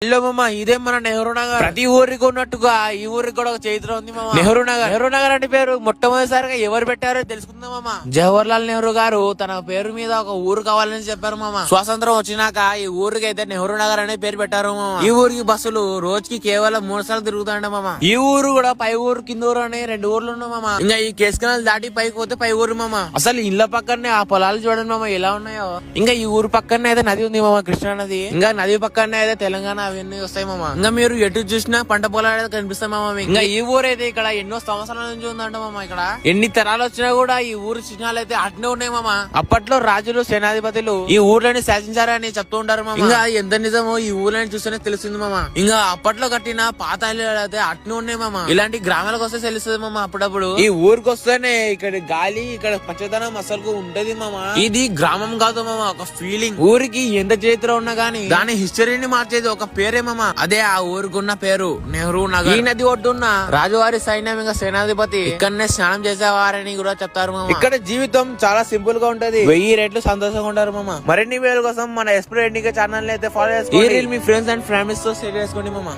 Hello మామ, ఇదే మన నెహ్రూ నగర్. ప్రతి ఊరికి ఉన్నట్టుగా ఈ ఊరికి కూడా ఒక చరిత్ర ఉంది మామ. నెహ్రూ నగర్. నెహ్రూ నగర్ అంటే పేరు మొట్టమొదటిసారిగా ఎవరు పెట్టారో తెలుసుకుందాం మామ. జవహర్ లాల్ నెహ్రూ గారు తన పేరు మీద ఒక ఊరు కావాలని చెప్పారు మామ. స్వాతంత్రం వచ్చినాక ఈ ఊరికి అయితే నెహ్రూ నగర్ అనే పేరు పెట్టారు మామ. ఈ ఊరికి బస్సులు రోజుకి కేవలం 3 సార్లు తిరుగుతాయంట మామ. ఈ ఊరు కూడా పై ఊరు కింద ఊరు అని 2 ఊర్లు ఉన్నాయి మామ. ఇంకా ఈ కేసుకనాలు దాటి పైకి పోతే పై ఊరు మామ. అసలు ఇళ్ల పక్కనే ఆ పొలాలు చూడండి మామ ఎలా ఉన్నాయో. ఇంకా ఈ ఊరు పక్కనే అయితే నది ఉంది మామ, కృష్ణా నది. ఇంకా నది పక్కనే అయితే తెలంగాణ అవన్నీ వస్తాయి మామ. ఇంకా మీరు ఎటు చూసినా పంట పొలాలు కనిపిస్తాయి మామ. ఇంకా ఈ ఊరు అయితే ఇక్కడ ఎన్నో సంవత్సరాల నుంచి ఉందంట మామ. ఇక్కడ ఎన్ని తరాలు వచ్చినా కూడా ఈ ఊరు చిహ్నాలు అయితే అట్నే ఉన్నాయి మామ. అప్పట్లో రాజులు సేనాధిపతులు ఈ ఊర్లని శాసించారని చెప్తూ ఉంటారు మామ. ఇంకా ఎంత నిజమో ఈ ఊర్లని చూస్తేనే తెలుస్తుంది మామ. ఇంకా అప్పట్లో కట్టిన పాత ఇల్లులు అయితే అట్నే ఉన్నాయి మామ. ఇలాంటి గ్రామాలకు వస్తే తెలుస్తుంది మామ. అప్పుడప్పుడు ఈ ఊరికి వస్తేనే ఇక్కడ గాలి, ఇక్కడ పచ్చదనం అసలు ఉంటది మామ. ఇది గ్రామం కాదు మామ, ఒక ఫీలింగ్. ఊరికి ఎంత చరిత్ర ఉన్నా గానీ దాని హిస్టరీని మార్చేది ఒక పేరే మామ. అదే ఆ ఊరుకున్న పేరు నెహ్రూ నగర్. ఈ నది ఒడ్డున్న రాజువారి సైన్యం ఇంకా సేనాధిపతి ఇక్కడనే స్నానం చేసేవారని కూడా చెప్తారు మామ. ఇక్కడ జీవితం చాలా సింపుల్ గా ఉంటది. 1000 రెట్లు సంతోషంగా ఉంటారు మామ. మరిన్ని వీడియోల కోసం మన ఎక్స్ప్లోర్ ఛానల్ అయితే ఫాలో చేసుకోండి. ఈ reel me friends and families తో షేర్ చేసుకోండి మామ.